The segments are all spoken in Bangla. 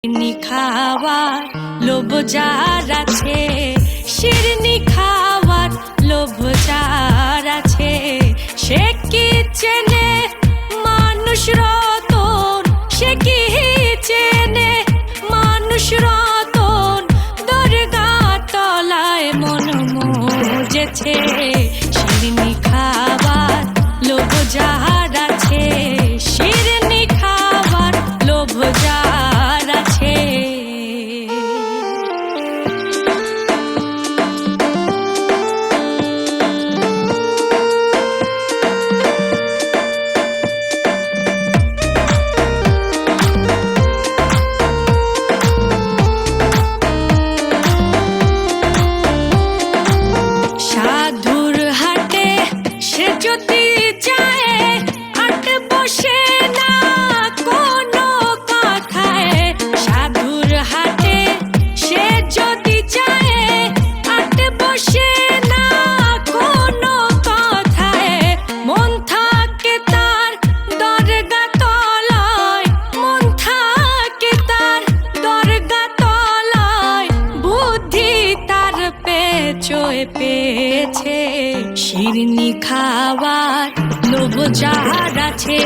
শিরনি খাওয়ার লোভ যার আছে, শিরনি খাওয়ার লোভ যার আছে, সে কি চেনে মানুষ রতন, সে কি চেনে মানুষ রতন, দরগা তলায় মন মজেছে। শিরনি খাওয়ার লোভ যার আছে, শিরনি খাওয়ার লোভ যার আছে। সাধুর হাটে সে যদি যায়, হাট বসে না কোনো কথায়। সাধুর হাটে সে যদি যায়, হাট বসে না কোনো কথায়। মন থাকে তার দরগা তলায়, মন থাকে তার দরগা তলায়, বুদ্ধি তার পেছোয় পেয়েছে। শিরনি খাওয়ার লোভ যার আছে,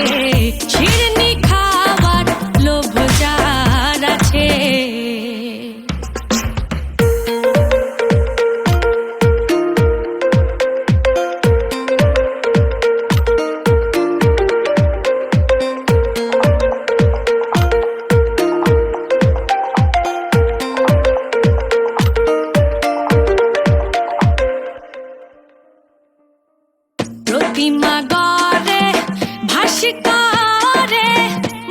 শিরনি খাওয়ার লোভ যার আছে। প্রতিমা গড়ে ভাসি করে,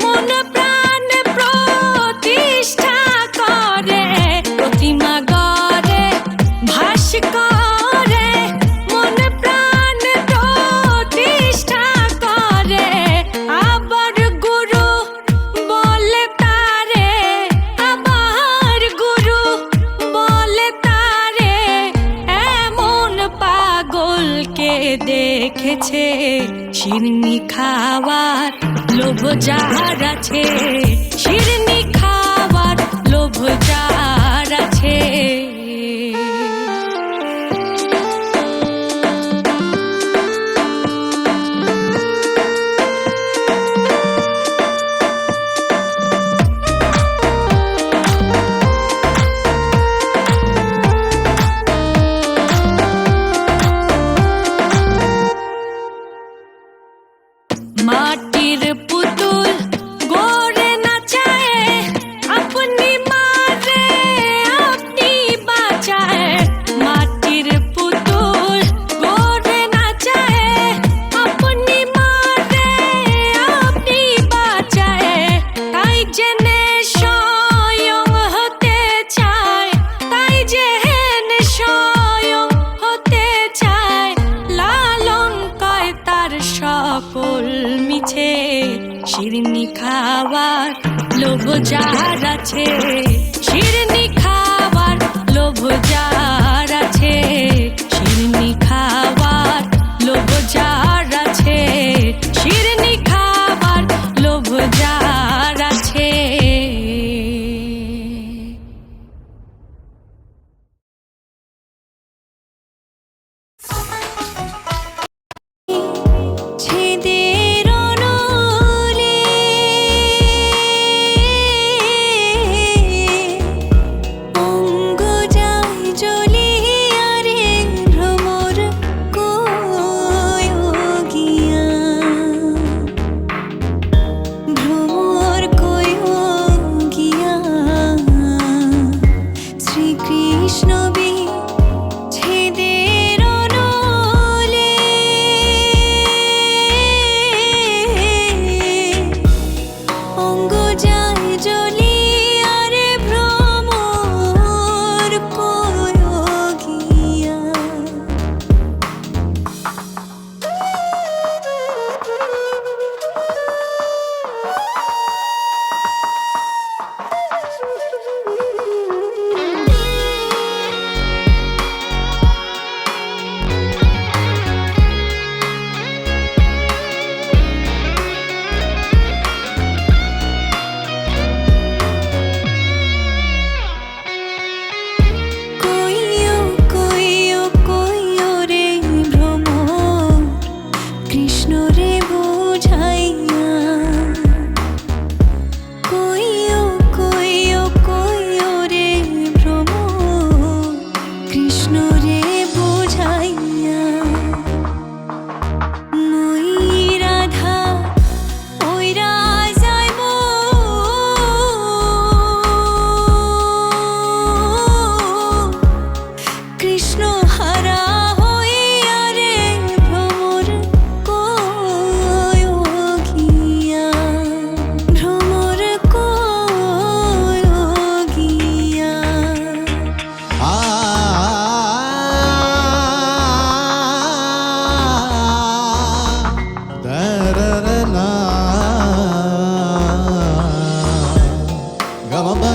মন প্রাণ প্রতিষ্ঠা করে। প্রতিমা গড়ে ভাসি করে, মন প্রাণ প্রতিষ্ঠা করে। আবার গুরু বলে তারে, আবার গুরু বলে তারে, এমন পাগলকে দেখেছে। শিরনি খাওয়ার লোভ যার আছে, শিরনি খাওয়ার লোভ যার আছে। মাটির পুতুল গড়ে নাচায়, আপনি মারে আপনি বাঁচায়। মাটির পুতুল গড়ে নাচায়, আপনি মারে আপনি বাঁচায়। তাই জেনে স্বয়ং হতে চায়, তাই জেনে স্বয়ং হতে চায়। লালন কয় তার সকল মিছে, শিরনি খাওয়ার লোভ যার আছে, শিরনি খাওয়ার লোভ যার আছে। শিরনি খাওয়ার লোভ যার আছে, শিরনি খাওয়ার লোভ যার আছে। ছেদের অনলে অঙ্গ যায়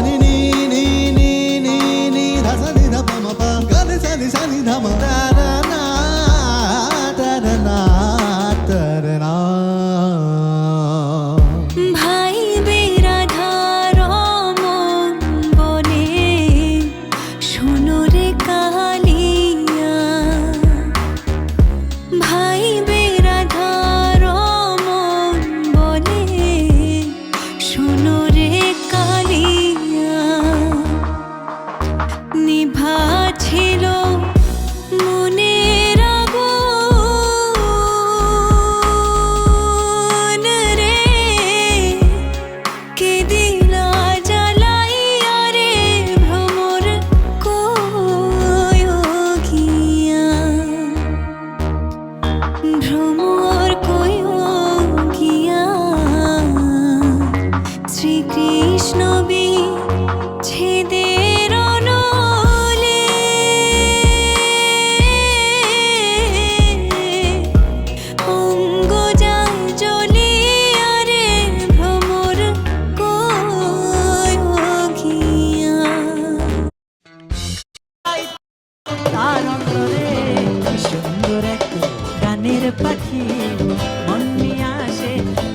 ni ni ni ni ni ni dha sa ni dha pa ma pa ga ni sa ni dha ma da da na da da na da da na ভাই বিরাধার মন বলে শোনো রে কালিয়া ভাই বিরাধার মন বলে শোনো রে কালিয়া নিভা ছিল মনের আগুন রে কে দিলা জ্বালাইয়া রে ভ্রমর কয়গিয়া ভ্রমর কয়গিয়া শ্রীকৃষ্ণ বিচ্ছেদের অনলে অঙ্গ যায় জ্বলিয়া রে ভ্রমর কয়গিয়া তার অন্তরে কি সুন্দর এক গানের পাখি মন নিয়ে আসে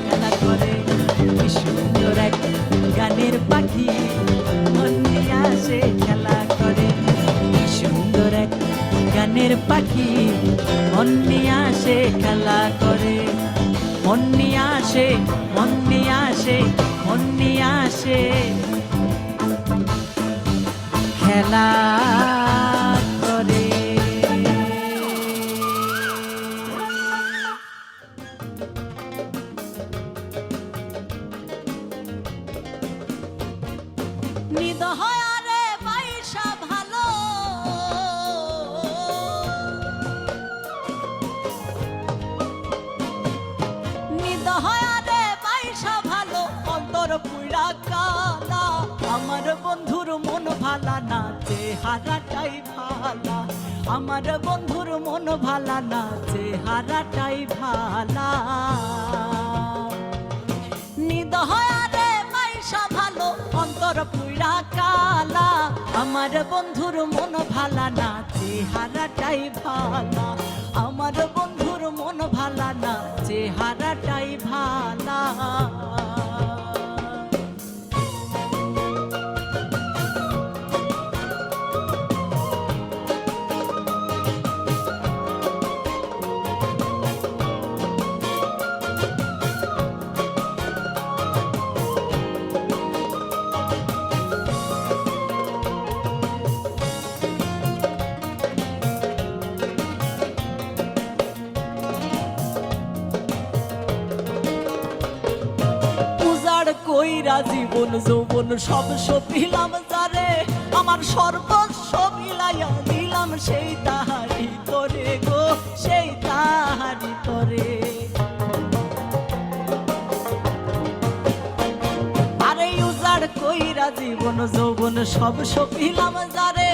খেলা করে কি সুন্দর এক গানের পাখি মন নিয়ে আসে খেলা করে কি সুন্দর এক গানের পাখি মন নিয়ে আসে খেলা করে মন নিয়ে আসে মন নিয়ে আসে মন নিয়ে আসে খেলা করে নিদহয়ারে বাইসা ভালো নিদহয়ারে বাইসা ভালো অন্তর পুরা কালা আমার বন্ধুর মন ভালা না চেহারাটাই ভালা আমার বন্ধুর মন ভালা না চেহারাটাই ভালা নিদহয়ারে বাইসা ভালো অন্তর পুরা কালা আমার বন্ধুর মন ভালা না চেহারাটাই ভালা আমার বন্ধুর মন ভালা না চেহারাটাই ভালা কইরা জীবন যৌবন সব সপিলাম যারে আমার সর্বস্ব বিলাইয়া দিলাম সেই তাহারি করে গো সেই তাহারি করে আরে উজাড় কইরা জীবন যৌবন সব সপিলাম যারে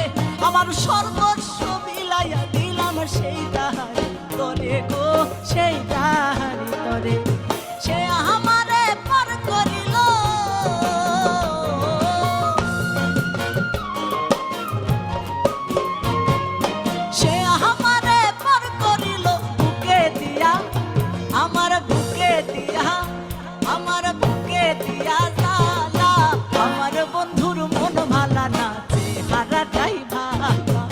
আমার সর্বস্ব বিলাইয়া দিলাম সেই তাহারি করে গো সেই তাহারি করে সে আমারে পর করিল সে আমারে পর করিল বুকে দিয়া আমার বুকে দিয়া আমার বুকে দিয়া জালা আমার বন্ধুর মন ভালা না চেহারাটাই ভালা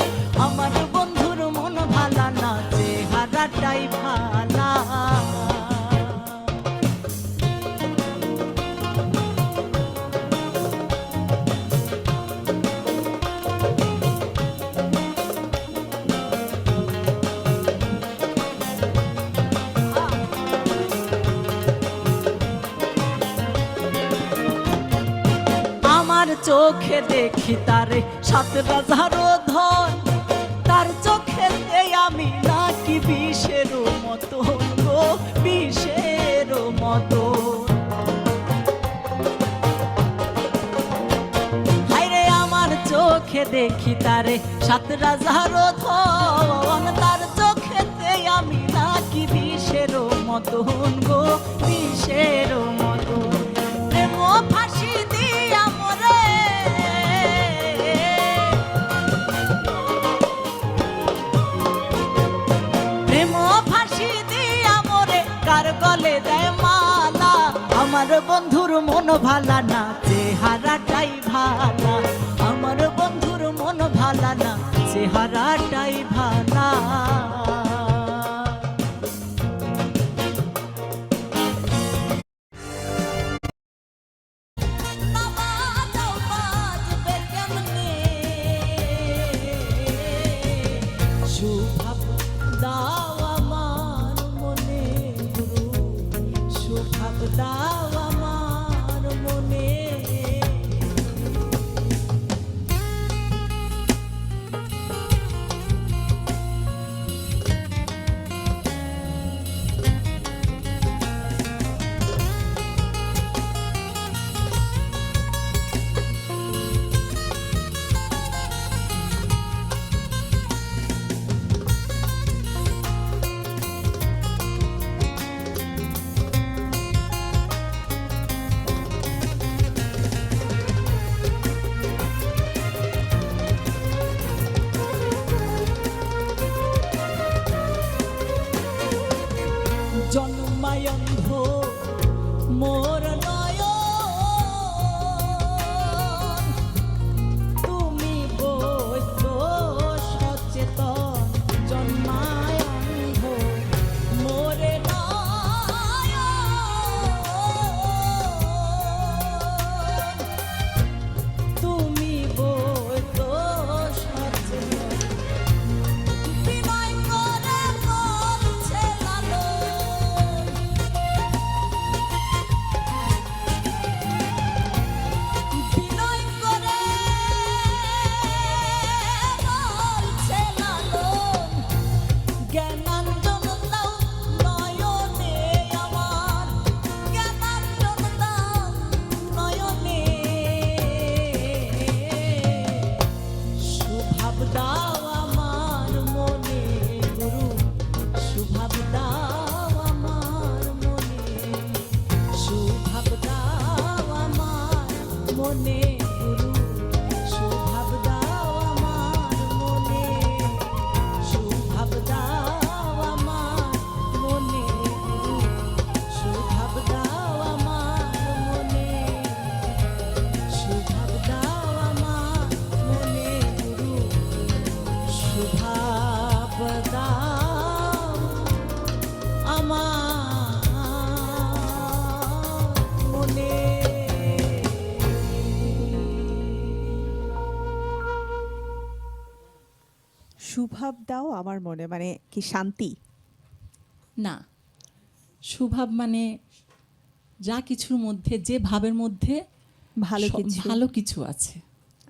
আমার বন্ধুর মন ভালা না চেহারাটাই ভালা চোখে দেখি তারে ৭ রাজারও ধন তার চোখে আমি নাকি বিষের মতো গো বিষের মতো হায়রে আমার চোখে দেখি তারে ৭ রাজারও ধন তার চোখে আমি নাকি বিষের মতো গো বিষের মতো প্রেম ফাঁসি দিয়া মরে গলে দেয় মালা, আমার বন্ধুর মন ভালা না, চেহারাটাই ভালা, আমার বন্ধুর মন ভালা না, চেহারাটাই ভালা। সুভাব দাও আমার মনে গুরু, সুভাব দাও আমার মনে। জন্মায় অন্ধ মোর নয়ন, তুমি বৈদ্য সচেতন, জন্মায় অন্ধ মোরে নয়ন, তুমি বৈদ্য সচেতন। বিনয় করে বলছে লালন, বিনয় করে বলছে লালন, জ্ঞানাঞ্জন দাও নয়নে আমার, জ্ঞানাঞ্জন দাও নয়নে। সুভাব দাও আমার মনে গুরু, সুভাব দাও আমার মনে, সুভাব দাও আমার মনে গুরু, সুভাব দাও আমার মনে, সুভাব দাও আমার মনে গুরু, সুভাব দাও আমার মনে, সুভাব দাও আমার মনে গুরু, সুভাব দাও আমার মনে। সুভাব দাও আমার মনে, মানে কি শান্তি? না, সুভাব মানে যা কিছুর মধ্যে, যে ভাবের মধ্যে ভালো কিছু। ভালো কিছু আছে,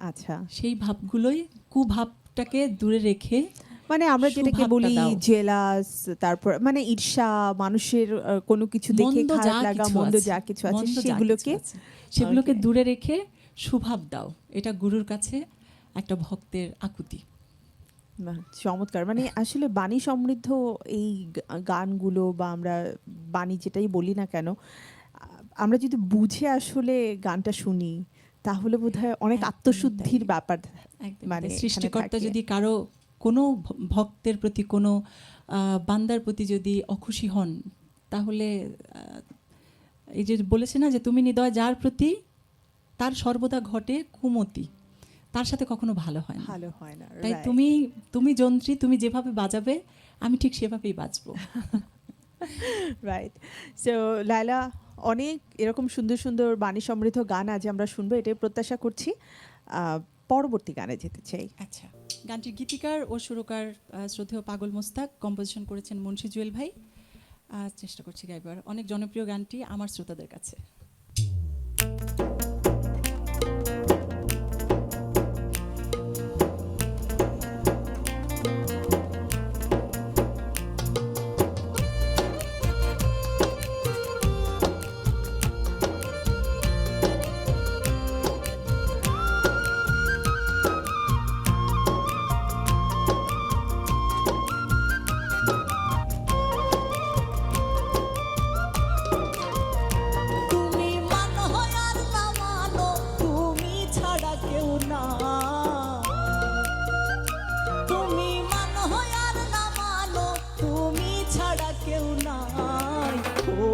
আচ্ছা, সেই ভাবগুলোই, কুভাবটাকে দূরে রেখে মানে আমরা যেটাকে সুভাবটা বলি দাও। জেলাস, তারপর মানে ঈর্ষা, মানুষের কোনো কিছু দেখে মন্দ যা খারাপ লাগা, কিছু মন্দ আছে, যা কিছু আছে মন্দ যা সেগুলোকে কিছু আছে, সেগুলোকে Okay. দূরে রেখে সুভাব দাও। এটা গুরুর কাছে একটা ভক্তের আকুতি। বাহ, চমৎকার। মানে আসলে বাণী সমৃদ্ধ এই গানগুলো বা আমরা বাণী যেটাই বলি না কেন, আমরা যদি বুঝে আসলে গানটা শুনি তাহলে বোধহয় অনেক একদমই আত্মশুদ্ধির তাই। ব্যাপার একদম মানে এখানে সৃষ্টিকর্তা থাকে। যদি কারো কোনো ভক্তের প্রতি, কোনো বান্দার প্রতি যদি অখুশি হন, তাহলে এই যে বলেছে না যে তুমি নিদয় যার প্রতি, তার সর্বদা ঘটে কুমতি, তার সাথে কখনো ভালো হয় না। ভালো হয় না, তাই right. তুমি যন্ত্রী, তুমি যেভাবে বাজাবে আমি ঠিক সেভাবেই বাজবো। রাইট। সো লায়লা, অনেক এরকম সুন্দর সুন্দর বাণী সমৃদ্ধ গান আজ আমরা শুনবো, এটাই প্রত্যাশা করছি। পরবর্তী গানে যেতে চাই। আচ্ছা, গানটির গীতিকার ও সুরকার শ্রদ্ধেয় পাগল মোস্তাক, কম্পোজিশন করেছেন মুন্সি জুয়েল ভাই। চেষ্টা করছি গাইবার। অনেক জনপ্রিয় গানটি আমার শ্রোতাদের কাছে। ও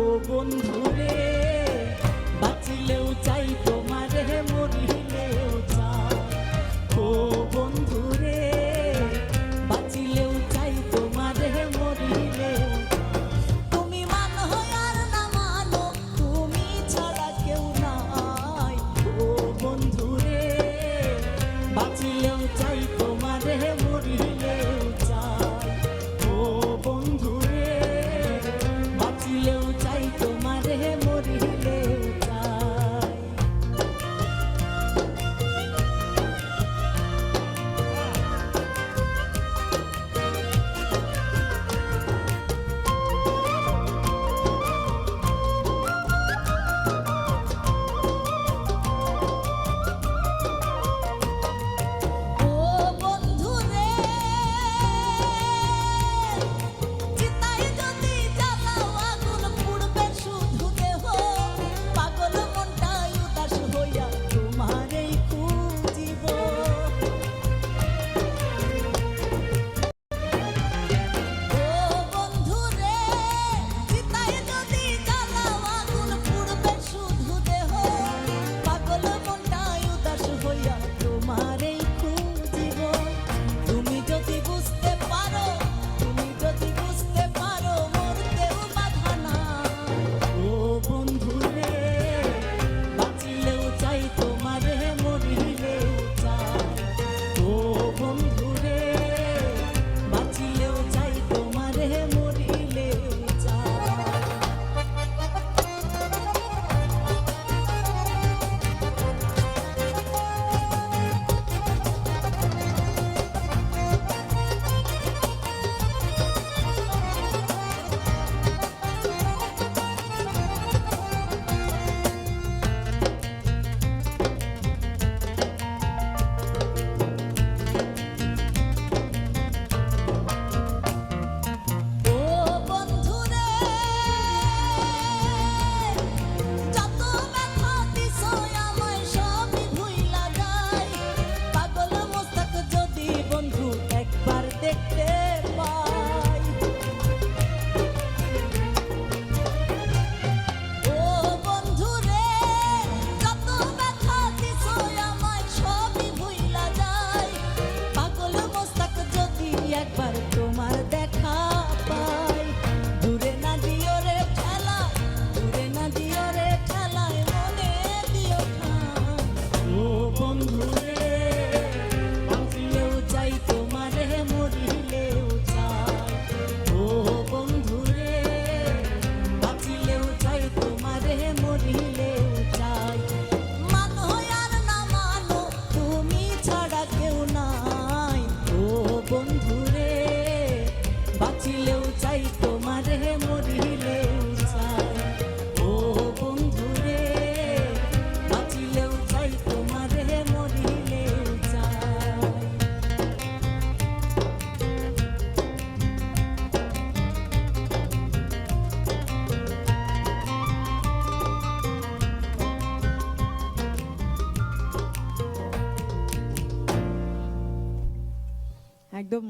একদম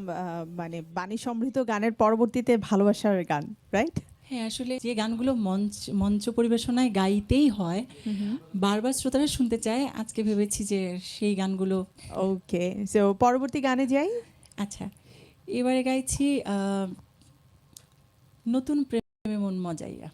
মানে বাণী সমৃদ্ধ গানের পরবর্তীতে ভালোবাসার গান, রাইট? হ্যাঁ, আসলে যে গানগুলো মঞ্চ মঞ্চ পরিবেশনায় গাইতেই হয়, বারবার শ্রোতারা শুনতে চায়, আজকে ভেবেছি যে সেই গানগুলো। ওকে, সো পরবর্তী গানে যাই। আচ্ছা, এবারে গাইছি নতুন প্রেমে মন মজাইয়া।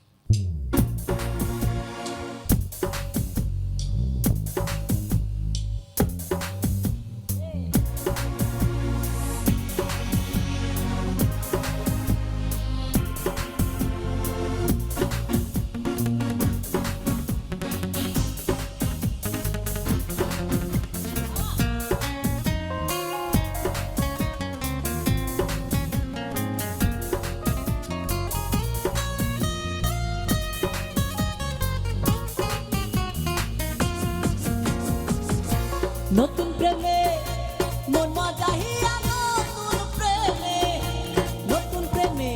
নতুন প্রেমে মন মজাইয়া, নতুন প্রেমে, নতুন প্রেমে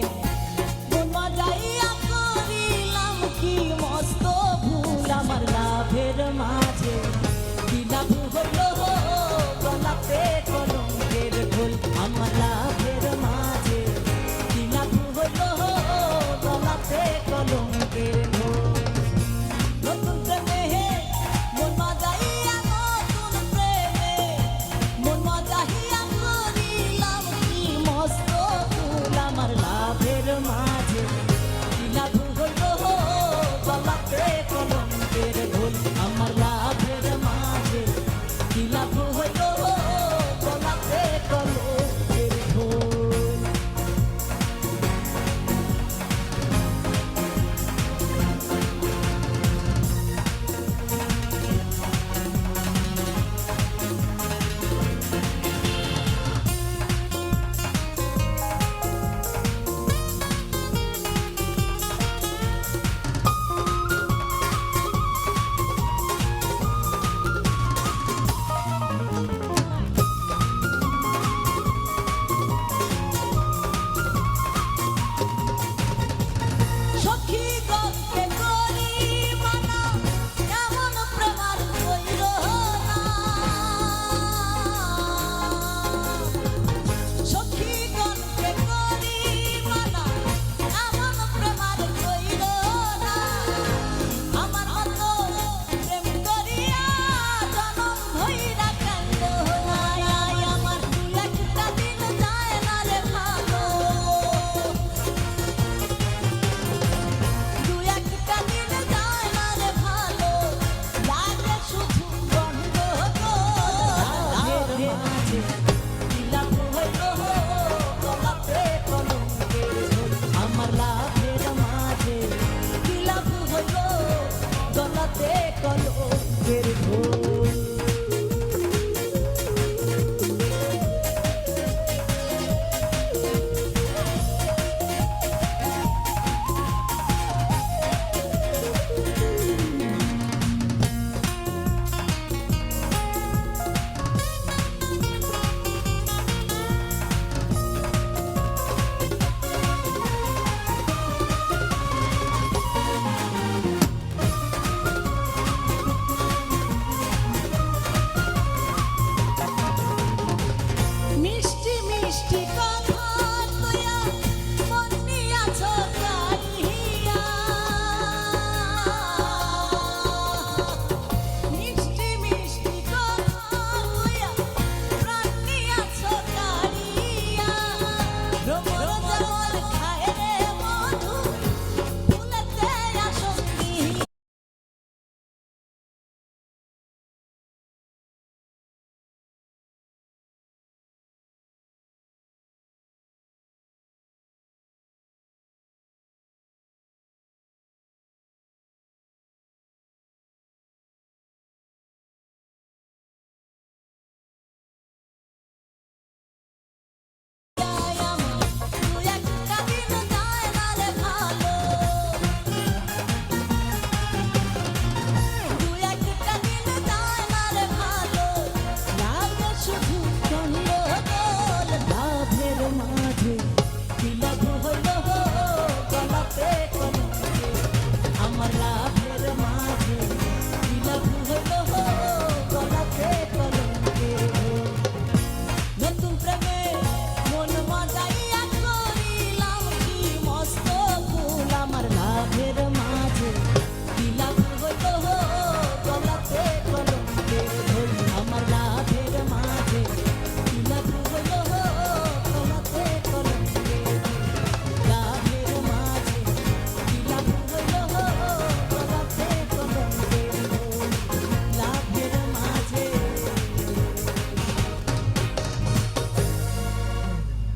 মন মজাইয়া, করিলাম কি মস্ত ভুল আমার লাভের মাঝে, কি লাভ হলো গলাতে কলঙ্কের ঢোল, আমার লাভের মাঝে কি লাভ হলো গলাতে কলঙ্কের ঢোল। নতুন প্রেমে মন মজাইয়া, নতুন প্রেমে মন মজাইয়া, করিলাম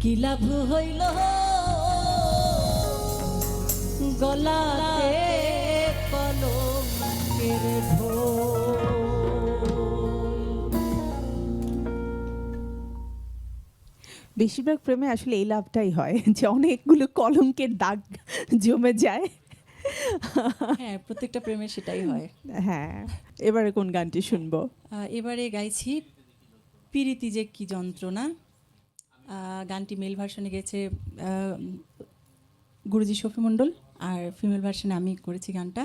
কি লাভ হইল গলাতে কলঙ্কের ঢোল। বেশিরভাগ প্রেমে আসলে এই লাভটাই হয় যে অনেকগুলো কলঙ্কের দাগ জমে যায়। হ্যাঁ, প্রত্যেকটা প্রেমে সেটাই হয়। হ্যাঁ, এবারে কোন গানটি শুনবো? এবারে গাইছি পিরিতি যে কি যন্ত্রণা। গানটি মেল ভার্সনে গেছে গুরুজি শফি মণ্ডল, আর ফিমেল ভার্সনে আমি করেছি গানটা।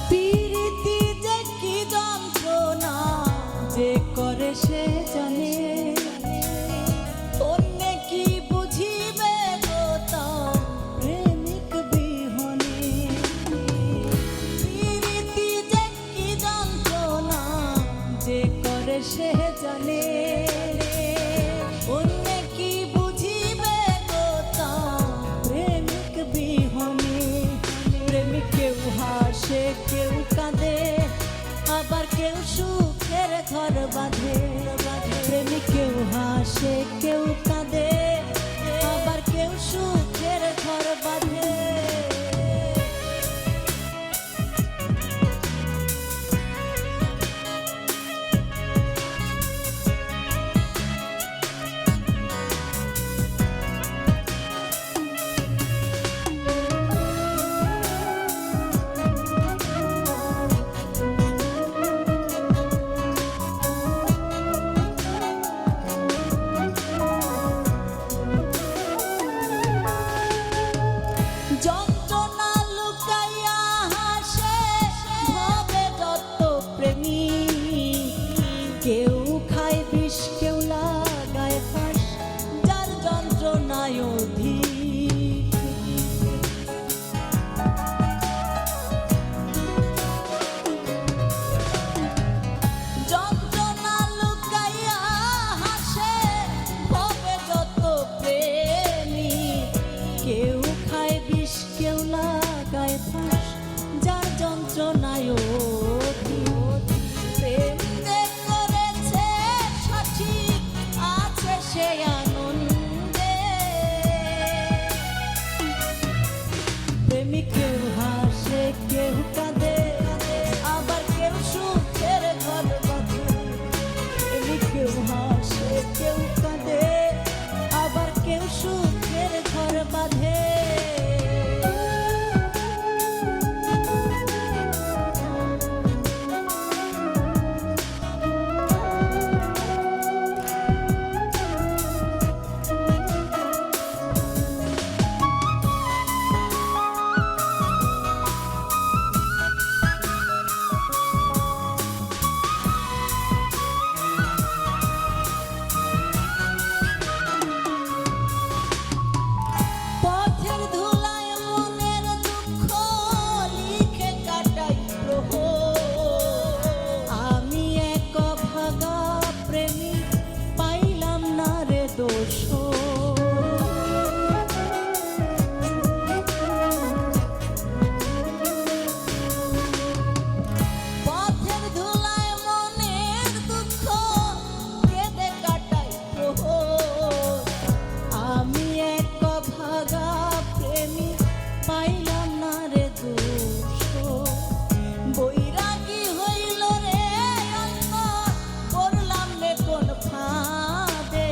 পিরিতি যে কি যন্ত্রণা যে করে সে জানে, অন্য কি বুঝিবে গো তার প্রেমিক বিহনে। পিরিতি যে কি যন্ত্রণা যে করে সে জানে, অন্য কি বুঝিবে গো তার প্রেমিক বিহনে। প্রেমিক কেউ হাসে কেউ কাঁদে, আবার কেউ সুখের ঘর বাঁধে। প্রেমিক কেউ হাসে কেউ কাঁদে, আবার কেউ সুখের ঘর বাঁধে। যন্ত্রণা লুকাইয়া হাসে ভবে যত প্রেমী, কেউ খায় বিষ কেউ লাগায় ফাঁস, যার যন্ত্রণায় অধিক। যন্ত্রণা লুকাইয়া হাসে ভবে যত প্রেমী, কেউ খায় বিষ কেউ লাগায় ফাঁস, যার যন্ত্রণায় অধিক। প্রেম যে করেছে সঠিক আছে সে আনন্দে। প্রেমিক কেউ হাসে কেউ কাঁদে, আবার কেউ সুখের ঘর বাঁধে। প্রেমিক কেউ হাসে কেউ কাঁদে, আবার কেউ সুখের ঘর বাঁধে। পথের ধুলায় মনের দুঃখ লিখে কাটাই প্রহর। আমি এক ভাগা প্রেমিক পাইলাম না রে দোষ। পথের ধুলায় মনের দুঃখ কেঁদে কাটাই প্রহর। আমি এক ভাগা প্রেমিক পাইলাম না রে দোষ। বৈরাগী হইল রে অন্তর, করলাম রে কোন ফাঁদে।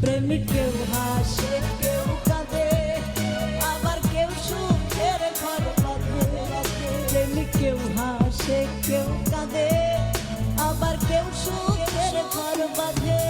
প্রেমিক কেউ হাসে কেউ কাঁদে, আবার কেউ সুখের ঘর বাঁধে। প্রেমিক কেউ হাসে কেউ কাঁদে, আবার কেউ সুখের ঘর বাঁধে।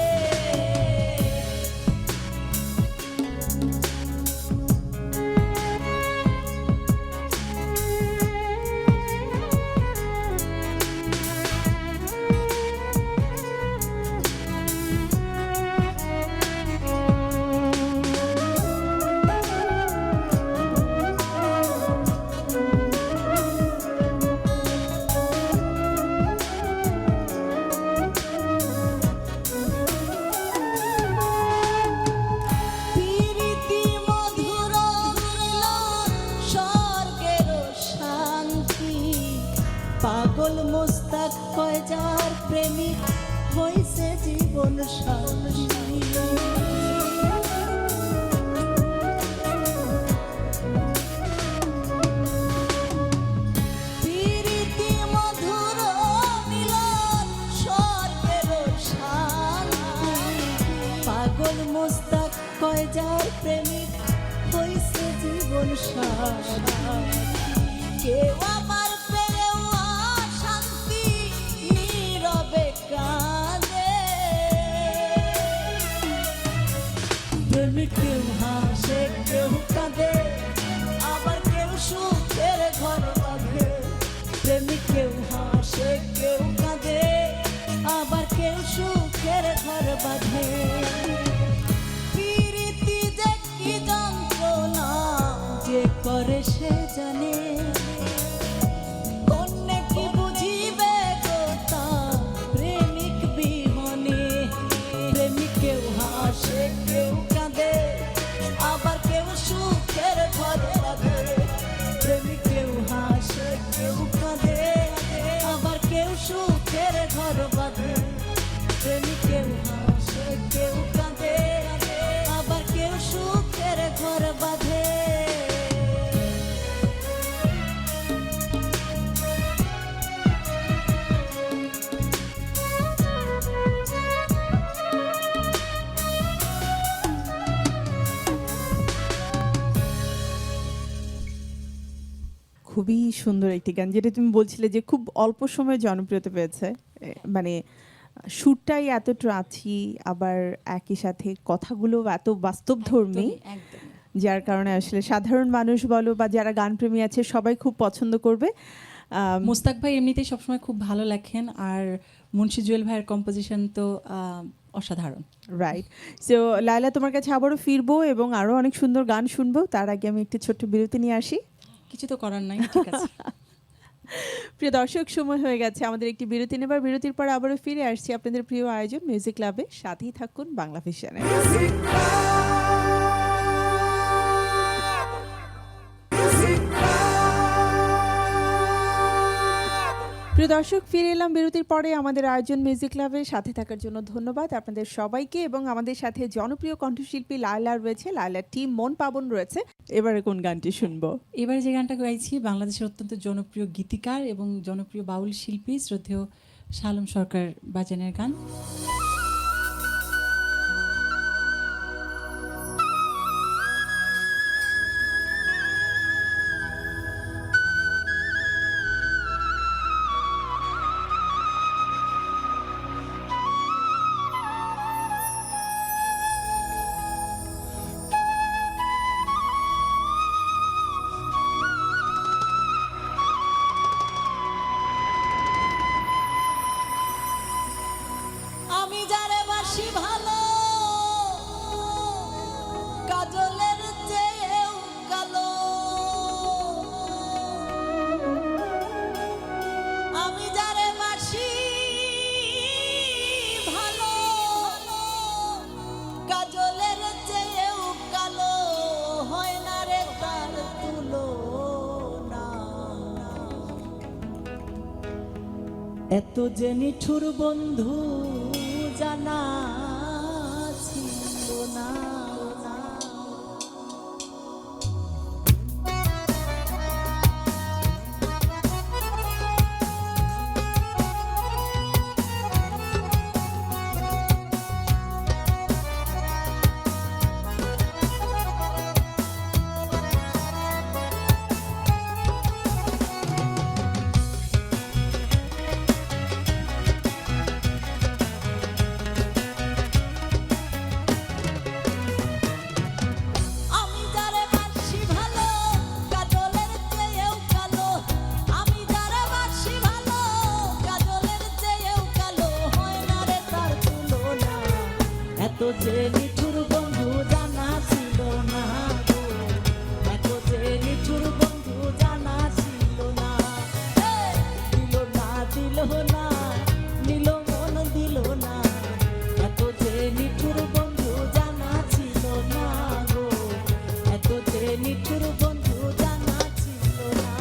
জীবন সাথী। প্রীতি মধুর মিলন স্বর্গের শান্তি। পাগল মোস্তাক কয় যার প্রেমিক হইছে জীবন সাথী। কেউ আমার পেয়েও শান্তি নীরবে কাঁদে। প্রেমিক কেউ হাসে কেউ কাঁদে, আবার কেউ সুখের ঘর বাঁধে। প্রেমিক কেউ হাসে কেউ কাঁদে, আবার কেউ সুখের ঘর বাঁধে। প্রীতি যে কি যন্ত্রণা যে করে সে জানে, কন্যা কি বুঝিবে গো তা প্রেমিক বিহনে। প্রেমিক কেউ হাসে কেউ কাঁদে, আবার কেউ সুখের ঘর বাঁধে। প্রেমিক কেউ হাসে কেউ কাঁদে, আবার কেউ সুখের ঘর বাঁধে। প্রেমিক কেউ হাসে কেউ কাঁদে, আবার কেউ সুখের ঘর বাঁধে। খুবই সুন্দর একটি গান, যেটা তুমি বলছিলে যে খুব অল্প সময়ে জনপ্রিয়তা পেয়েছে। মানে সুরটাই এত ট্রাচি, আবার একই সাথে কথাগুলো এত বাস্তবধর্মী, একদম। যার কারণে আসলে সাধারণ মানুষ বলো বা যারা গানপ্রেমী আছে সবাই খুব পছন্দ করবে। মোস্তাক ভাই এমনিতেই সবসময় খুব ভালো লেখেন, আর মুন্সি জুয়েল ভাইয়ের কম্পোজিশন তো অসাধারণ। রাইট। সো লায়লা, তোমার কাছে আবারও ফিরবো এবং আরও অনেক সুন্দর গান শুনবো। তার আগে আমি একটি ছোট্ট বিরতি নিয়ে আসি। কিছু তো করার নাই, ঠিক আছে। প্রিয় দর্শক, সময় হয়ে গেছে আমাদের একটি বিরতি নেবার। বিরতির পর আবারও ফিরে আসছি আপনাদের প্রিয় আয়োজন মিউজিক ক্লাবে। সাথেই থাকুন বাংলা ভিশনে। প্রিয় দর্শক, ফিরে এলাম বিরতির পরে আমাদের আয়োজন মিউজিক ক্লাবের সাথে থাকার জন্য ধন্যবাদ আপনাদের সবাইকে। এবং আমাদের সাথে জনপ্রিয় কণ্ঠশিল্পী লায়লা রয়েছে, লায়লার টিম মন পাবন রয়েছে। এবারে কোন গানটি শুনবো? এবারে যে গানটা গাইছি বাংলাদেশের অত্যন্ত জনপ্রিয় গীতিকার এবং জনপ্রিয় বাউল শিল্পী শ্রদ্ধেয় শালম সরকার বাজানের গান। আমি যারে বাসি ভালো, কাজলের চেয়েও কালো। আমি যারে বাসি ভালো, কাজলের চেয়েও কালো। হয় না রে তার তুলনা। এত যে নিঠুর বন্ধু জানা ছিল না। আমি যারে বাসি ভালো, কাজলের চেয়েও কালো। আমি যারে বাসি ভালো, কাজলের চেয়েও কালো। হয় না রে তার তুলনা। এত যে নিঠুর বন্ধু জানা ছিল না গো। এত যে নিঠুর বন্ধু জানা ছিল না। দিল না দিল না, নিল মন দিল না। এত যে নিঠুর বন্ধু জানা ছিল না গো। এত যে নিঠুর বন্ধু জানা ছিল না।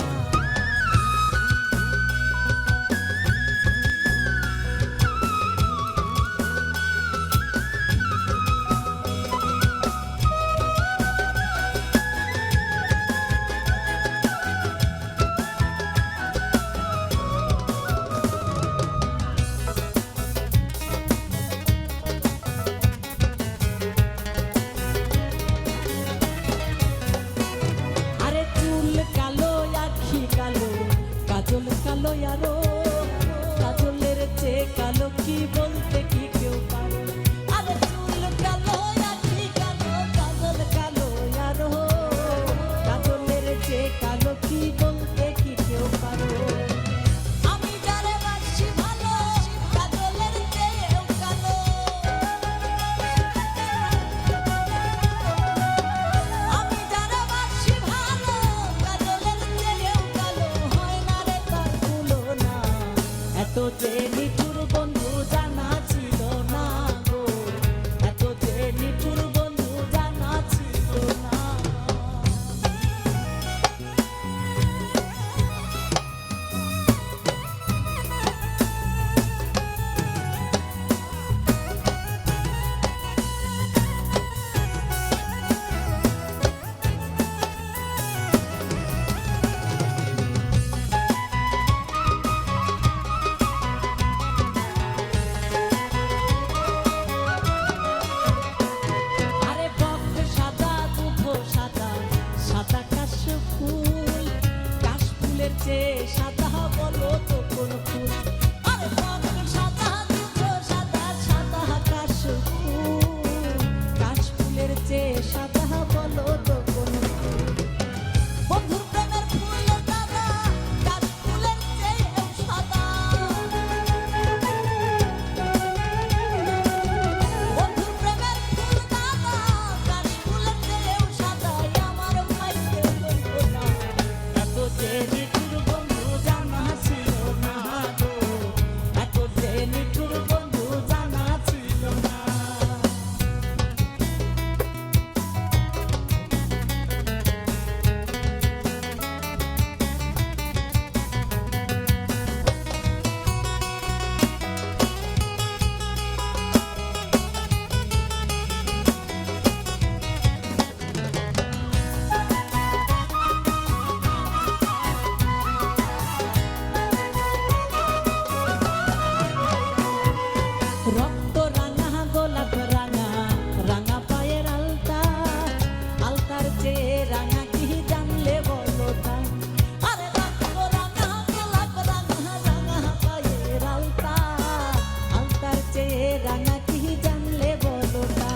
রাঙা কি জানলে বলো তা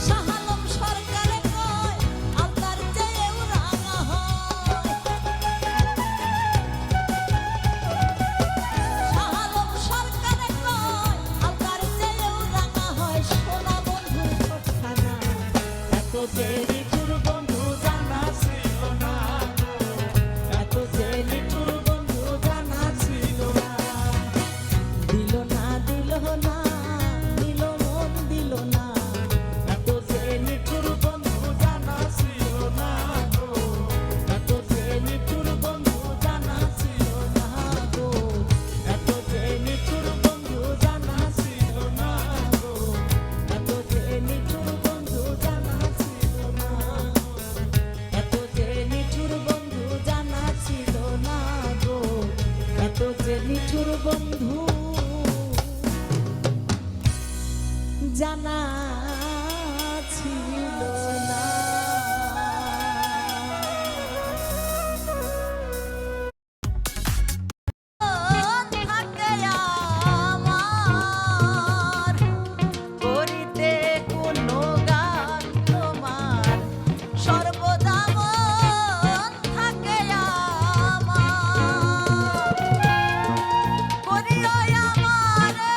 শাহালম সরকারে কয় আলতার চেয়েও রাঙা হয় শাহালম সরকারে কয় আলতার চেয়েও রাঙা হয় সোনা বন্ধু খানা এত যে নিঠুর বন্ধু জানা ছিল না এত যে নিঠুর বন্ধু জানা ছিল না দিল না দিল না দিল মন দিল না এত যে নিঠুর বন্ধু জানা ছিল না গো এত যে নিঠুর বন্ধু জানা ছিল না গো এত যে নিঠুর বন্ধু জানা ছিল না গো এত যে নিঠুর বন্ধু জানা ছিল না এত যে নিঠুর বন্ধু জানা ছিল না গো এত যে নিঠুর বন্ধু জানা ছিল না থাকে আমার করিতে কোনো গান তোমার সর্বদা মন থাকে আমার করিও আমারে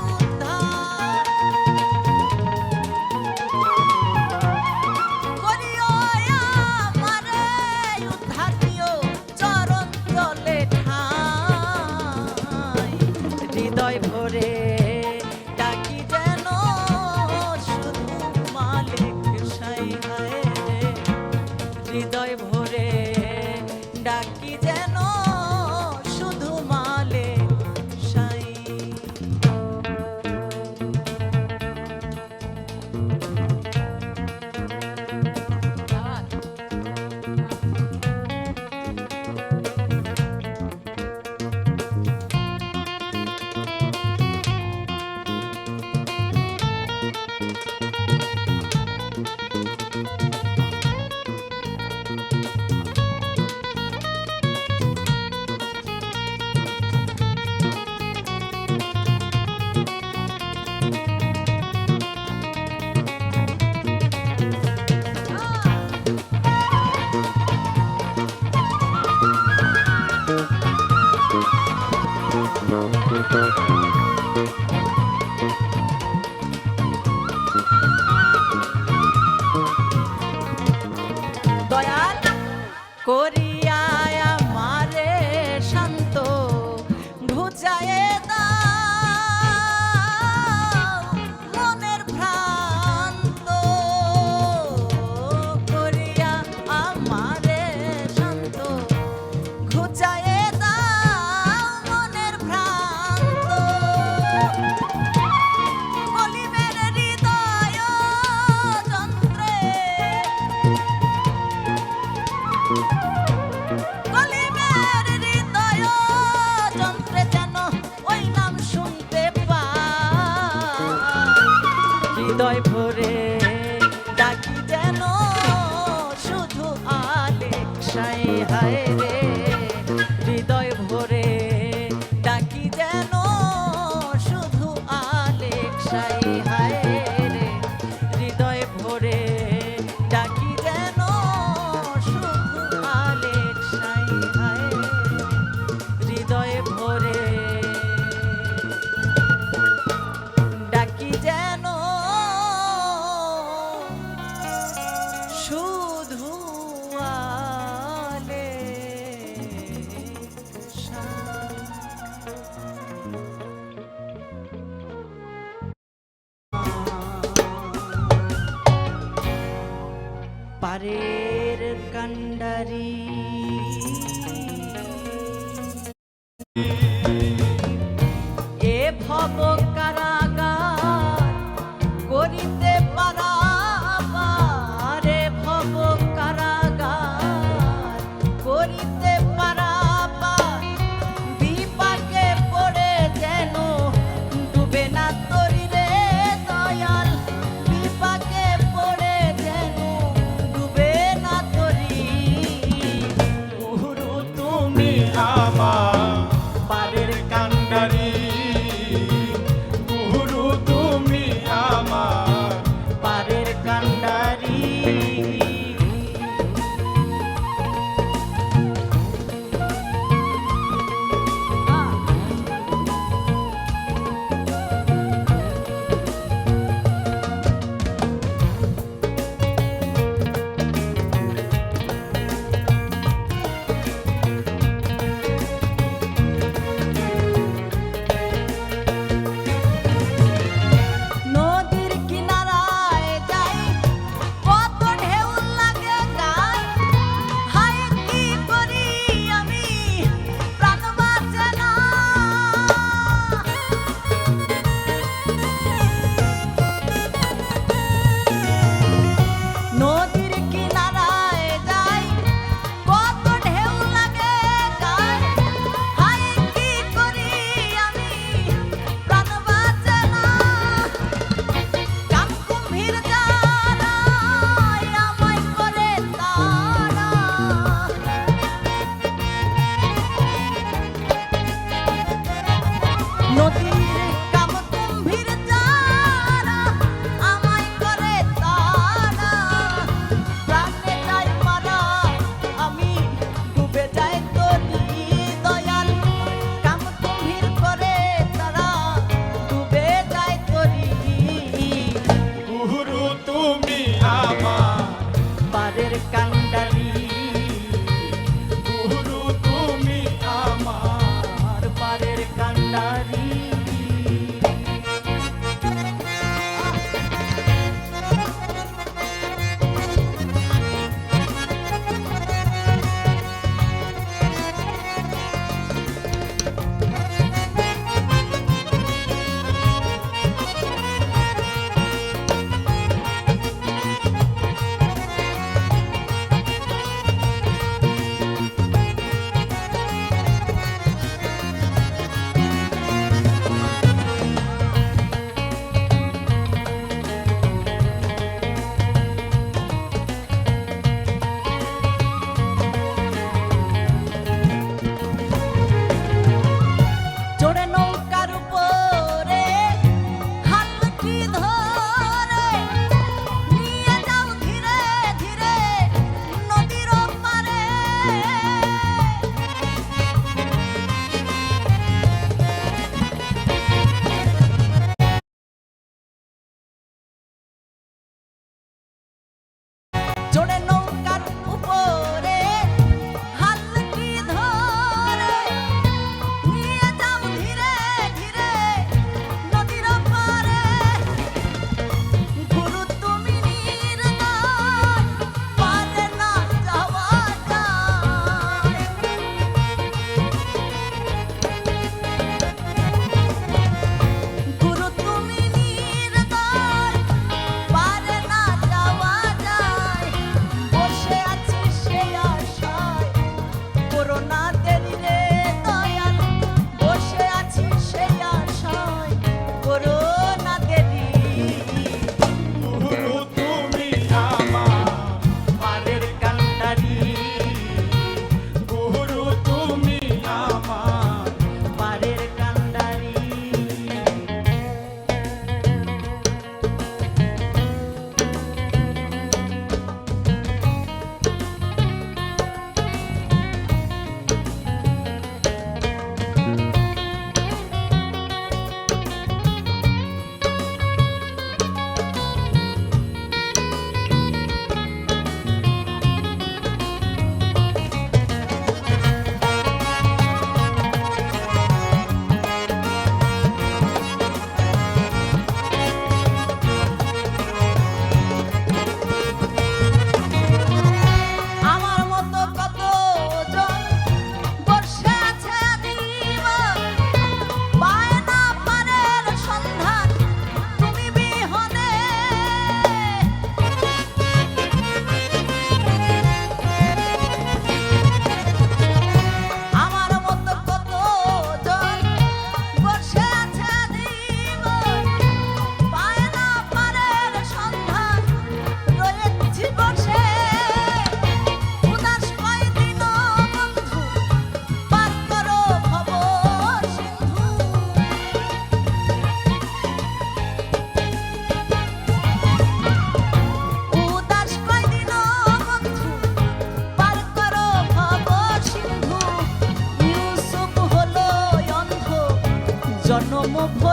উদ্ধার করিও আমারে উদ্ধার দিও চরণ তলে ঠাঁই হৃদয় ভরে ডাকি যেন শুধু মালিক সাই হায় রে হৃদয় ভরে ডাকি যেন শুধু মালিক সাই দয়াল করিয়া আমারে শান্ত ঘুচায়ে দাও মনের ভ্রান্ত করিয়া আমারে শান্ত ঘুচায়ে দাও মনের ভ্রান্ত কলিমের হৃদয় যন্ত্রে কলিমের হৃদয় যন্ত্রে যেন ওই নাম শুনতে পাই হৃদয় ভরে ডাকি যেন শুধু আলেক সাই হায় রে হৃদয় ভরে ডাকি যেন শুধু আলেক সাই হায় রে হৃদয় ভরে ডাকি যেন শুধু আলেক সাই হায় হৃদয় ভরে ডাকি যেন শুধু পারের কান্ডারি এ ভব কারাগার করিতে পারাবার এ ভব কারাগার করিতে পারাবার বিপাকে পড়ে যেন ডুবে না তরি রে দয়াল বিপাকে পড়ে যেন ডুবে না তরি গুরু তুমি আমার পারের কান্ডারি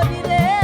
করি রে